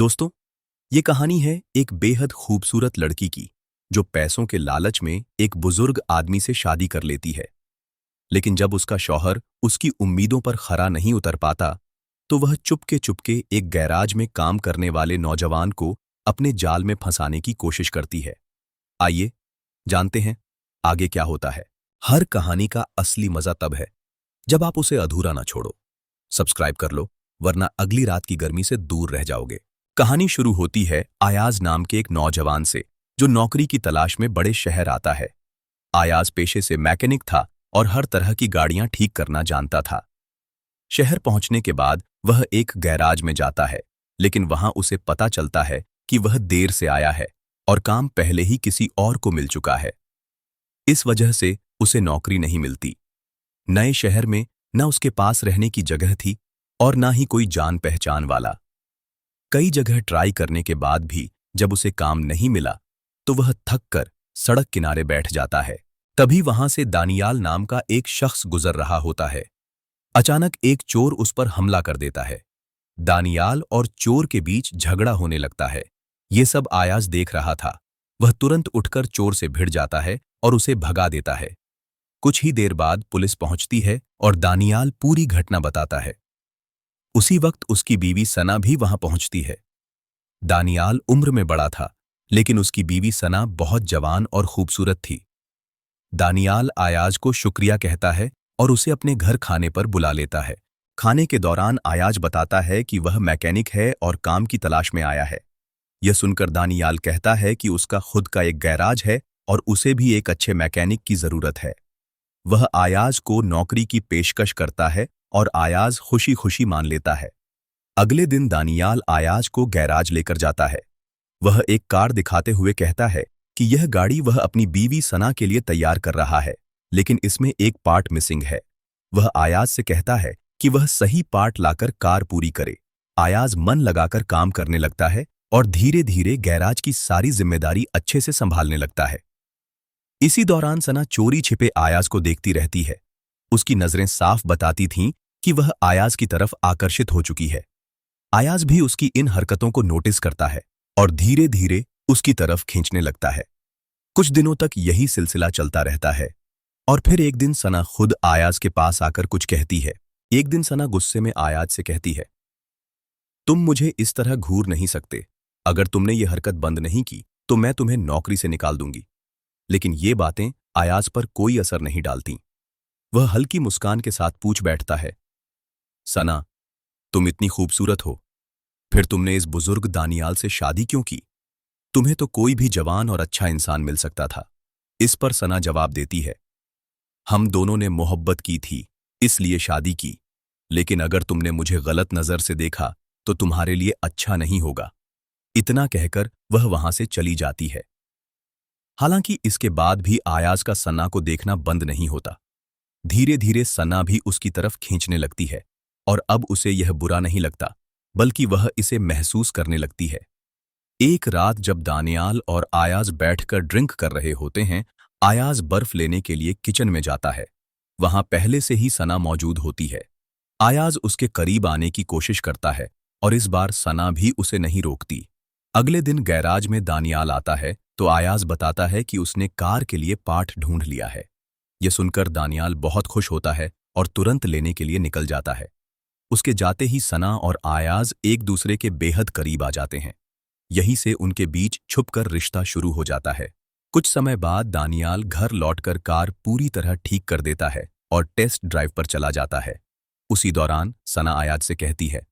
दोस्तों, ये कहानी है एक बेहद खूबसूरत लड़की की जो पैसों के लालच में एक बुजुर्ग आदमी से शादी कर लेती है। लेकिन जब उसका शौहर उसकी उम्मीदों पर खरा नहीं उतर पाता, तो वह चुपके चुपके एक गैराज में काम करने वाले नौजवान को अपने जाल में फंसाने की कोशिश करती है। आइए जानते हैं आगे क्या होता है। हर कहानी का असली मजा तब है जब आप उसे अधूरा ना छोड़ो। सब्सक्राइब कर लो, वरना अगली रात की गर्मी से दूर रह जाओगे। कहानी शुरू होती है आयाज नाम के एक नौजवान से जो नौकरी की तलाश में बड़े शहर आता है। आयाज पेशे से मैकेनिक था और हर तरह की गाड़ियां ठीक करना जानता था। शहर पहुंचने के बाद वह एक गैराज में जाता है, लेकिन वहां उसे पता चलता है कि वह देर से आया है और काम पहले ही किसी और को मिल चुका है। इस वजह से उसे नौकरी नहीं मिलती। नए शहर में न उसके पास रहने की जगह थी और ना ही कोई जान पहचान वाला। कई जगह ट्राई करने के बाद भी जब उसे काम नहीं मिला, तो वह थक कर सड़क किनारे बैठ जाता है। तभी वहां से दानियाल नाम का एक शख्स गुजर रहा होता है। अचानक एक चोर उस पर हमला कर देता है। दानियाल और चोर के बीच झगड़ा होने लगता है। ये सब आयाज देख रहा था। वह तुरंत उठकर चोर से भिड़ जाता है और उसे भगा देता है। कुछ ही देर बाद पुलिस पहुंचती है और दानियाल पूरी घटना बताता है। उसी वक्त उसकी बीवी सना भी वहां पहुंचती है। दानियाल उम्र में बड़ा था, लेकिन उसकी बीवी सना बहुत जवान और खूबसूरत थी। दानियाल आयाज को शुक्रिया कहता है और उसे अपने घर खाने पर बुला लेता है। खाने के दौरान आयाज बताता है कि वह मैकेनिक है और काम की तलाश में आया है। यह सुनकर दानियाल कहता है कि उसका खुद का एक गैराज है और उसे भी एक अच्छे मैकेनिक की जरूरत है। वह आयाज को नौकरी की पेशकश करता है और आयाज खुशी खुशी मान लेता है। अगले दिन दानियाल आयाज को गैराज लेकर जाता है। वह एक कार दिखाते हुए कहता है कि यह गाड़ी वह अपनी बीवी सना के लिए तैयार कर रहा है, लेकिन इसमें एक पार्ट मिसिंग है। वह आयाज से कहता है कि वह सही पार्ट लाकर कार पूरी करे। आयाज मन लगाकर काम करने लगता है और धीरे धीरे गैराज की सारी जिम्मेदारी अच्छे से संभालने लगता है। इसी दौरान सना चोरी छिपे आयाज को देखती रहती है। उसकी नजरें साफ बताती थीं कि वह आयाज की तरफ आकर्षित हो चुकी है। आयाज भी उसकी इन हरकतों को नोटिस करता है और धीरे धीरे उसकी तरफ खींचने लगता है। कुछ दिनों तक यही सिलसिला चलता रहता है और फिर एक दिन सना खुद आयाज के पास आकर कुछ कहती है। एक दिन सना गुस्से में आयाज से कहती है, तुम मुझे इस तरह घूर नहीं सकते। अगर तुमने ये हरकत बंद नहीं की तो मैं तुम्हें नौकरी से निकाल दूंगी। लेकिन ये बातें आयाज पर कोई असर नहीं डालती। वह हल्की मुस्कान के साथ पूछ बैठता है, सना, तुम इतनी खूबसूरत हो, फिर तुमने इस बुजुर्ग दानियाल से शादी क्यों की? तुम्हें तो कोई भी जवान और अच्छा इंसान मिल सकता था। इस पर सना जवाब देती है, हम दोनों ने मोहब्बत की थी, इसलिए शादी की। लेकिन अगर तुमने मुझे गलत नजर से देखा तो तुम्हारे लिए अच्छा नहीं होगा। इतना कहकर वह वहां से चली जाती है। हालांकि इसके बाद भी आयाज का सना को देखना बंद नहीं होता। धीरे धीरे सना भी उसकी तरफ खींचने लगती है और अब उसे यह बुरा नहीं लगता, बल्कि वह इसे महसूस करने लगती है। एक रात जब दानियाल और आयाज बैठकर ड्रिंक कर रहे होते हैं, आयाज बर्फ लेने के लिए किचन में जाता है। वहां पहले से ही सना मौजूद होती है। आयाज उसके करीब आने की कोशिश करता है और इस बार सना भी उसे नहीं रोकती। अगले दिन गैराज में दानियाल आता है तो आयाज बताता है कि उसने कार के लिए पार्ट ढूंढ लिया है। यह सुनकर दानियाल बहुत खुश होता है और तुरंत लेने के लिए निकल जाता है। उसके जाते ही सना और आयाज एक दूसरे के बेहद करीब आ जाते हैं। यहीं से उनके बीच छुपकर रिश्ता शुरू हो जाता है। कुछ समय बाद दानियाल घर लौटकर कार पूरी तरह ठीक कर देता है और टेस्ट ड्राइव पर चला जाता है। उसी दौरान सना आयाज से कहती है,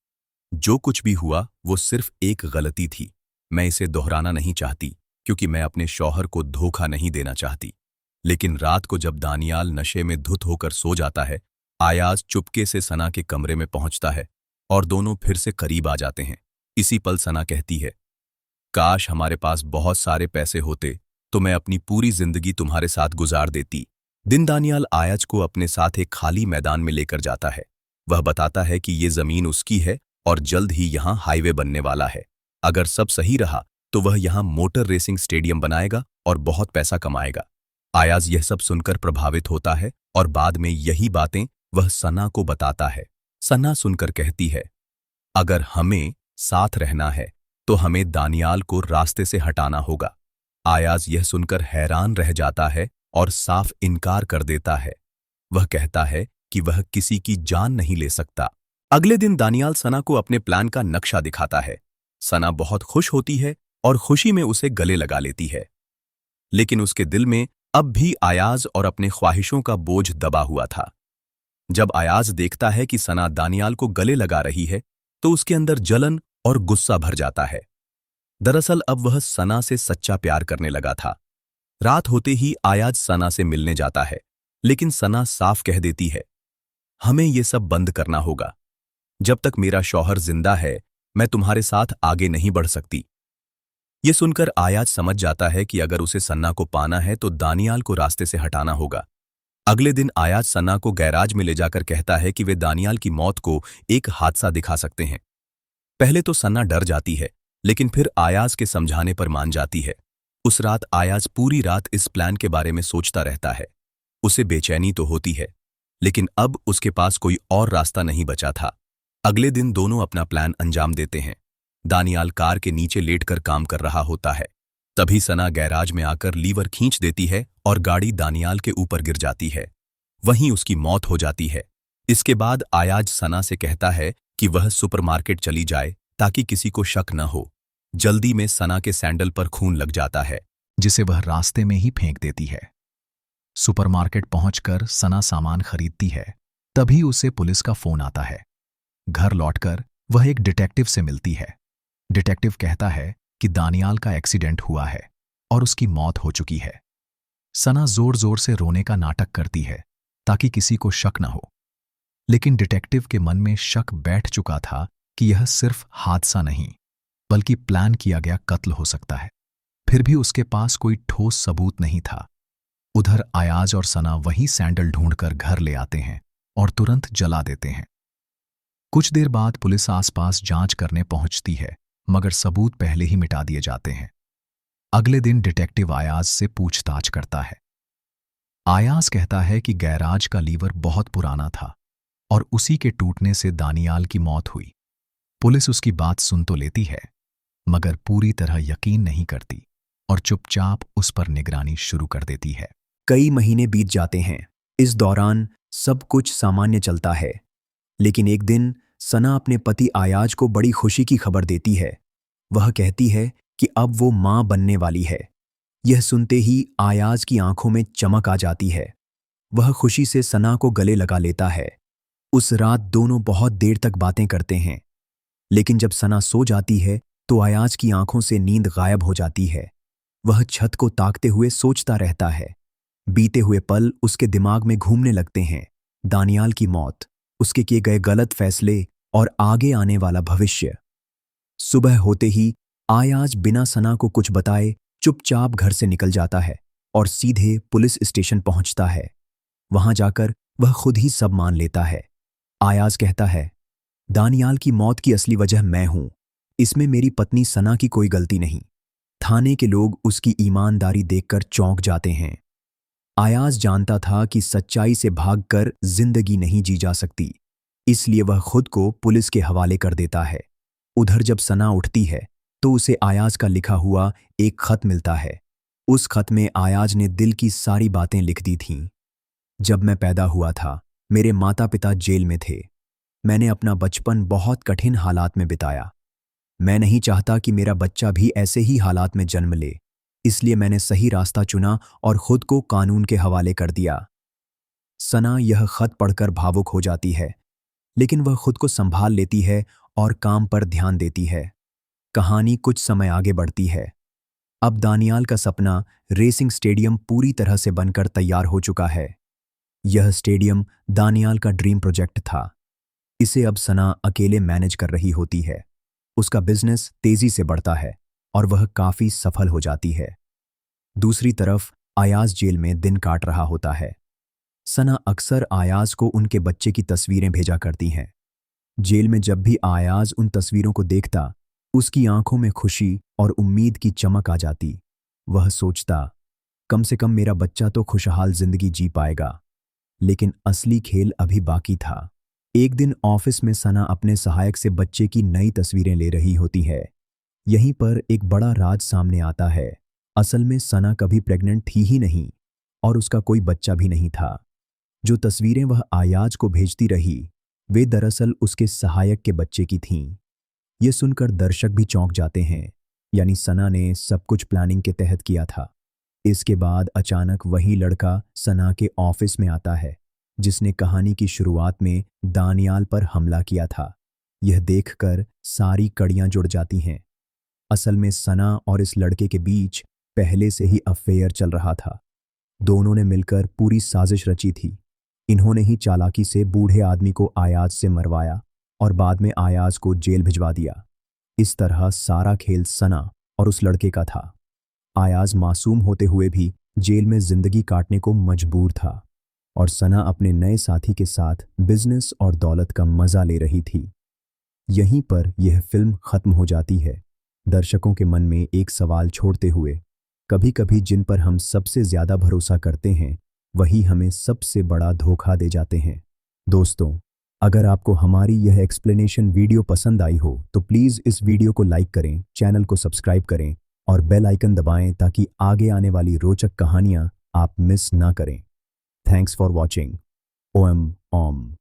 जो कुछ भी हुआ वो सिर्फ एक गलती थी। मैं इसे दोहराना नहीं चाहती, क्योंकि मैं अपने शौहर को धोखा नहीं देना चाहती। लेकिन रात को जब दानियाल नशे में धुत होकर सो जाता है, आयाज चुपके से सना के कमरे में पहुंचता है और दोनों फिर से करीब आ जाते हैं। इसी पल सना कहती है, काश हमारे पास बहुत सारे पैसे होते तो मैं अपनी पूरी जिंदगी तुम्हारे साथ गुजार देती। दिन दानियाल आयाज को अपने साथ एक खाली मैदान में लेकर जाता है। वह बताता है कि ये जमीन उसकी है और जल्द ही यहाँ हाईवे बनने वाला है। अगर सब सही रहा तो वह यहाँ मोटर रेसिंग स्टेडियम बनाएगा और बहुत पैसा कमाएगा। आयाज यह सब सुनकर प्रभावित होता है और बाद में यही बातें वह सना को बताता है। सना सुनकर कहती है, अगर हमें साथ रहना है तो हमें दानियाल को रास्ते से हटाना होगा। आयाज यह सुनकर हैरान रह जाता है और साफ इनकार कर देता है। वह कहता है कि वह किसी की जान नहीं ले सकता। अगले दिन दानियाल सना को अपने प्लान का नक्शा दिखाता है। सना बहुत खुश होती है और खुशी में उसे गले लगा लेती है। लेकिन उसके दिल में अब भी आयाज और अपने ख्वाहिशों का बोझ दबा हुआ था। जब आयाज देखता है कि सना दानियाल को गले लगा रही है तो उसके अंदर जलन और गुस्सा भर जाता है। दरअसल अब वह सना से सच्चा प्यार करने लगा था। रात होते ही आयाज सना से मिलने जाता है, लेकिन सना साफ कह देती है, हमें ये सब बंद करना होगा। जब तक मेरा शौहर जिंदा है मैं तुम्हारे साथ आगे नहीं बढ़ सकती। ये सुनकर आयाज समझ जाता है कि अगर उसे सन्ना को पाना है तो दानियाल को रास्ते से हटाना होगा। अगले दिन आयाज सन्ना को गैराज में ले जाकर कहता है कि वे दानियाल की मौत को एक हादसा दिखा सकते हैं। पहले तो सन्ना डर जाती है, लेकिन फिर आयाज के समझाने पर मान जाती है। उस रात आयाज पूरी रात इस प्लान के बारे में सोचता रहता है। उसे बेचैनी तो होती है, लेकिन अब उसके पास कोई और रास्ता नहीं बचा था। अगले दिन दोनों अपना प्लान अंजाम देते हैं। दानियाल कार के नीचे लेटकर काम कर रहा होता है। तभी सना गैराज में आकर लीवर खींच देती है और गाड़ी दानियाल के ऊपर गिर जाती है। वहीं उसकी मौत हो जाती है। इसके बाद आयाज सना से कहता है कि वह सुपरमार्केट चली जाए ताकि किसी को शक न हो। जल्दी में सना के सैंडल पर खून लग जाता है, जिसे वह रास्ते में ही फेंक देती है। सुपरमार्केट पहुंचकर सना सामान खरीदती है। तभी उसे पुलिस का फोन आता है। घर लौटकर वह एक डिटेक्टिव से मिलती है। डिटेक्टिव कहता है कि दानियाल का एक्सीडेंट हुआ है और उसकी मौत हो चुकी है। सना जोर जोर से रोने का नाटक करती है ताकि किसी को शक न हो, लेकिन डिटेक्टिव के मन में शक बैठ चुका था कि यह सिर्फ हादसा नहीं बल्कि प्लान किया गया कत्ल हो सकता है। फिर भी उसके पास कोई ठोस सबूत नहीं था। उधर आयाज और सना वही सैंडल ढूंढकर घर ले आते हैं और तुरंत जला देते हैं। कुछ देर बाद पुलिस आसपास जांच करने पहुंचती है, मगर सबूत पहले ही मिटा दिए जाते हैं। अगले दिन डिटेक्टिव आयाज से पूछताछ करता है। आयाज कहता है कि गैराज का लीवर बहुत पुराना था और उसी के टूटने से दानियाल की मौत हुई। पुलिस उसकी बात सुन तो लेती है, मगर पूरी तरह यकीन नहीं करती और चुपचाप उस पर निगरानी शुरू कर देती है। कई महीने बीत जाते हैं। इस दौरान सब कुछ सामान्य चलता है, लेकिन एक दिन सना अपने पति आयाज को बड़ी खुशी की खबर देती है। वह कहती है कि अब वो मां बनने वाली है। यह सुनते ही आयाज की आंखों में चमक आ जाती है। वह खुशी से सना को गले लगा लेता है। उस रात दोनों बहुत देर तक बातें करते हैं, लेकिन जब सना सो जाती है तो आयाज की आंखों से नींद गायब हो जाती है। वह छत को ताकते हुए सोचता रहता है। बीते हुए पल उसके दिमाग में घूमने लगते हैं। दानियाल की मौत, उसके किए गए गलत फैसले और आगे आने वाला भविष्य। सुबह होते ही आयाज बिना सना को कुछ बताए चुपचाप घर से निकल जाता है और सीधे पुलिस स्टेशन पहुंचता है। वहां जाकर वह खुद ही सब मान लेता है। आयाज कहता है, दानियाल की मौत की असली वजह मैं हूं। इसमें मेरी पत्नी सना की कोई गलती नहीं। थाने के लोग उसकी ईमानदारी देखकर चौंक जाते हैं। आयाज जानता था कि सच्चाई से भागकर जिंदगी नहीं जी जा सकती, इसलिए वह खुद को पुलिस के हवाले कर देता है। उधर जब सना उठती है तो उसे आयाज का लिखा हुआ एक खत मिलता है। उस खत में आयाज ने दिल की सारी बातें लिख दी थीं। जब मैं पैदा हुआ था, मेरे माता पिता जेल में थे। मैंने अपना बचपन बहुत कठिन हालात में बिताया। मैं नहीं चाहता कि मेरा बच्चा भी ऐसे ही हालात में जन्म ले, इसलिए मैंने सही रास्ता चुना और खुद को कानून के हवाले कर दिया। सना यह खत पढ़कर भावुक हो जाती है, लेकिन वह खुद को संभाल लेती है और काम पर ध्यान देती है। कहानी कुछ समय आगे बढ़ती है। अब दानियाल का सपना रेसिंग स्टेडियम पूरी तरह से बनकर तैयार हो चुका है। यह स्टेडियम दानियाल का ड्रीम प्रोजेक्ट था। इसे अब सना अकेले मैनेज कर रही होती है। उसका बिजनेस तेजी से बढ़ता है और वह काफी सफल हो जाती है। दूसरी तरफ आयाज जेल में दिन काट रहा होता है। सना अक्सर आयाज को उनके बच्चे की तस्वीरें भेजा करती हैं। जेल में जब भी आयाज उन तस्वीरों को देखता, उसकी आंखों में खुशी और उम्मीद की चमक आ जाती। वह सोचता, कम से कम मेरा बच्चा तो खुशहाल जिंदगी जी पाएगा। लेकिन असली खेल अभी बाकी था। एक दिन ऑफिस में सना अपने सहायक से बच्चे की नई तस्वीरें ले रही होती है। यहीं पर एक बड़ा राज सामने आता है। असल में सना कभी प्रेग्नेंट थी ही नहीं और उसका कोई बच्चा भी नहीं था। जो तस्वीरें वह आयाज को भेजती रही वे दरअसल उसके सहायक के बच्चे की थीं। ये सुनकर दर्शक भी चौंक जाते हैं, यानी सना ने सब कुछ प्लानिंग के तहत किया था। इसके बाद अचानक वही लड़का सना के ऑफिस में आता है जिसने कहानी की शुरुआत में दानियाल पर हमला किया था। यह देखकर सारी कड़ियां जुड़ जाती हैं। असल में सना और इस लड़के के बीच पहले से ही अफेयर चल रहा था। दोनों ने मिलकर पूरी साजिश रची थी। इन्होंने ही चालाकी से बूढ़े आदमी को आयाज से मरवाया और बाद में आयाज को जेल भिजवा दिया। इस तरह सारा खेल सना और उस लड़के का था। आयाज मासूम होते हुए भी जेल में जिंदगी काटने को मजबूर था और सना अपने नए साथी के साथ बिजनेस और दौलत का मजा ले रही थी। यहीं पर यह फिल्म खत्म हो जाती है, दर्शकों के मन में एक सवाल छोड़ते हुए, कभी कभी जिन पर हम सबसे ज्यादा भरोसा करते हैं वही हमें सबसे बड़ा धोखा दे जाते हैं। दोस्तों, अगर आपको हमारी यह एक्सप्लेनेशन वीडियो पसंद आई हो तो प्लीज़ इस वीडियो को लाइक करें, चैनल को सब्सक्राइब करें और बेल आइकन दबाएं ताकि आगे आने वाली रोचक कहानियां आप मिस ना करें। Thanks for watching. Om Om.